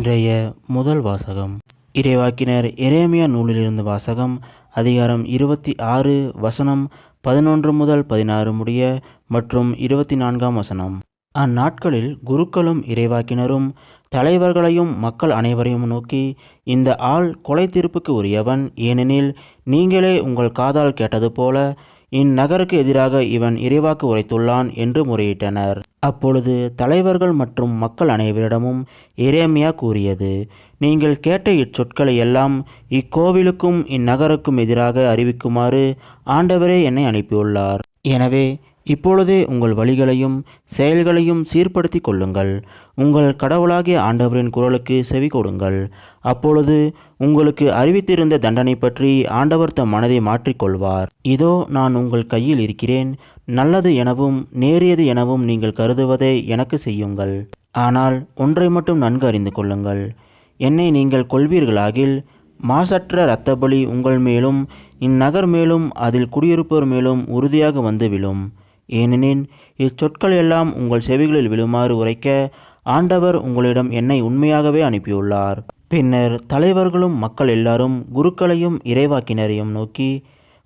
இன்றைய முதல் வாசகம் இறைவாக்கினர் எரேமியா நூலிலிருந்து வாசகம். அதிகாரம் 26 வசனம் 11 முதல் 16 முடிய மற்றும் 24ஆம் வசனம். அந்நாட்களில் குருக்களும் இறைவாக்கினரும் தலைவர்களையும் மக்கள் அனைவரையும் நோக்கி, இந்த ஆள் கொலை தீர்ப்புக்கு உரியவன், ஏனெனில் நீங்களே உங்கள் காதால் கேட்டது போல இந்நகருக்கு எதிராக இவன் இறைவாக்கு உரைத்துள்ளான் என்று முறையிட்டனர். அப்பொழுது தலைவர்கள் மற்றும் மக்கள் அனைவரிடமும் எரேமியா கூறியது, நீங்கள் கேட்ட இச்சொற்களை எல்லாம் இக்கோவிலுக்கும் இந்நகருக்கும் எதிராக அறிவிக்குமாறு ஆண்டவரே என்னை அனுப்பியுள்ளார். எனவே இப்பொழுதே உங்கள் வழிகளையும் செயல்களையும் சீர்படுத்தி கொள்ளுங்கள். உங்கள் கடவுளாகிய ஆண்டவரின் குரலுக்கு செவி கொடுங்கள். அப்பொழுது உங்களுக்கு அறிவித்திருந்த தண்டனை பற்றி ஆண்டவர் தம் மனதை மாற்றிக்கொள்வார். இதோ நான் உங்கள் கையில் இருக்கிறேன். நல்லது எனவும் நேரியது எனவும் நீங்கள் கருதுவதை எனக்கு செய்யுங்கள். ஆனால் ஒன்றை மட்டும் நன்கு அறிந்து கொள்ளுங்கள். என்னை நீங்கள் கொள்வீர்களாகில் மாசற்ற இரத்த பலி உங்கள் மேலும் இந்நகர் மேலும் அதில் குடியிருப்போர் மேலும் உறுதியாக வந்து விழும். ஏனெனில் இச்சொற்கள் எல்லாம் உங்கள் செவிகளில் விழுமாறு உரைக்க ஆண்டவர் உங்களிடம் என்னை உண்மையாகவே அனுப்பியுள்ளார். பின்னர் தலைவர்களும் மக்கள் எல்லாரும் குருக்களையும் இறைவாக்கினரையும் நோக்கி,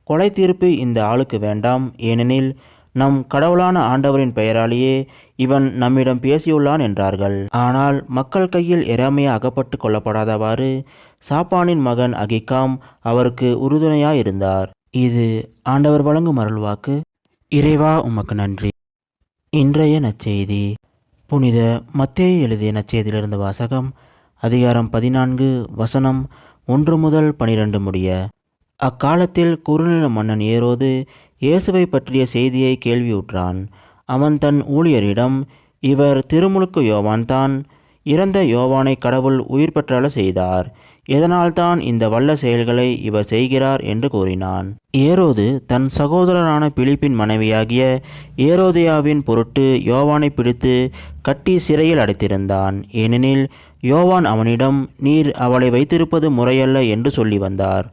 கொலை தீர்ப்பு இந்த ஆளுக்கு வேண்டாம், ஏனெனில் நம் கடவுளான ஆண்டவரின் பெயராலேயே இவன் நம்மிடம் பேசியுள்ளான் என்றார்கள். ஆனால் மக்கள் கையில் எரேமியா அகப்பட்டு கொள்ளப்படாதவாறு சாப்பானின் மகன் அகிக்காம் அவருக்கு உறுதுணையாயிருந்தார். இது ஆண்டவர் வழங்கும் அருள்வாக்கு. இறைவா உமக்கு நன்றி. இன்றைய நற்செய்தி புனித மத்தேயு எழுதிய நற்செய்தியிலிருந்து வாசகம். அதிகாரம் 14 வசனம் 1 முதல் 12 முடிய. அக்காலத்தில் குறுநில மன்னன் ஏரோது இயேசுவை பற்றிய செய்தியை கேள்வியுற்றான். அவன் தன் ஊழியரிடம், இவர் திருமுழுக்கு யோவான்தான். இறந்த யோவானை கடவுள் உயிர் பெற்றள செய்தார். எதனால்தான் இந்த வல்ல செயல்களை இவர் செய்கிறார் என்று கூறினான். ஏரோது தன் சகோதரரான பிலிப்பின் மனைவியாகிய ஏரோதியாவின் பொருட்டு யோவானை பிடித்து கட்டி சிறையில் அடைத்திருந்தான். ஏனெனில் யோவான் அவனிடம், நீர் அவளை வைத்திருப்பது முறையல்ல என்று சொல்லி வந்தார்.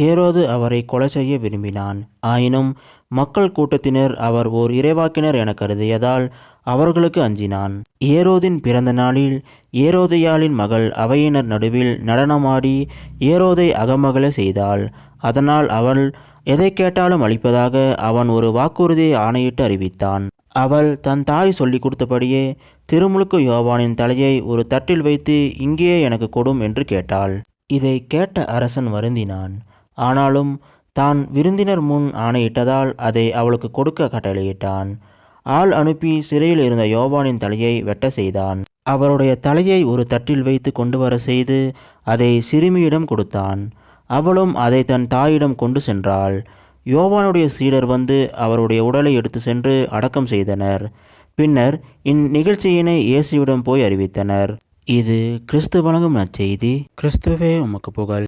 ஏரோது அவரை கொலை செய்ய விரும்பினான். ஆயினும் மக்கள் கூட்டத்தினர் அவர் ஓர் இறைவாக்கினர் என கருதியதால் அவர்களுக்கு அஞ்சினான். ஏரோதின் பிறந்த நாளில் ஏரோதியாளின் மகள் அவையினர் நடுவில் நடனமாடி ஏரோதை அகமகள செய்தாள். அதனால் அவள் எதை கேட்டாலும் அளிப்பதாக அவன் ஒரு வாக்குறுதியை ஆணையிட்டு அறிவித்தான். அவள் தன் தாய் சொல்லி கொடுத்தபடியே திருமுழுக்கு யோவானின் தலையை ஒரு தட்டில் வைத்து, இங்கேயே எனக்கு கொடும் என்று கேட்டாள். இதை கேட்ட அரசன் வருந்தினான். ஆனாலும் தான் விருந்தினர் முன் ஆணையிட்டதால் அதை அவளுக்கு கொடுக்க கட்டளையிட்டான். ஆள் அனுப்பி சிறையில் இருந்த யோவானின் தலையை வெட்ட செய்தான். அவருடைய தலையை ஒரு தட்டில் வைத்து கொண்டு வர செய்து அதை சிறுமியிடம் கொடுத்தான். அவளும் அதை தன் தாயிடம் கொண்டு சென்றாள். யோவானுடைய சீடர் வந்து அவருடைய உடலை எடுத்து சென்று அடக்கம் செய்தனர். பின்னர் இந்நிகழ்ச்சியினை இயேசுவிடம் போய் அறிவித்தனர். இது கிறிஸ்து வழங்கும் நற்செய்தி. கிறிஸ்துவே உமக்கு புகழ்.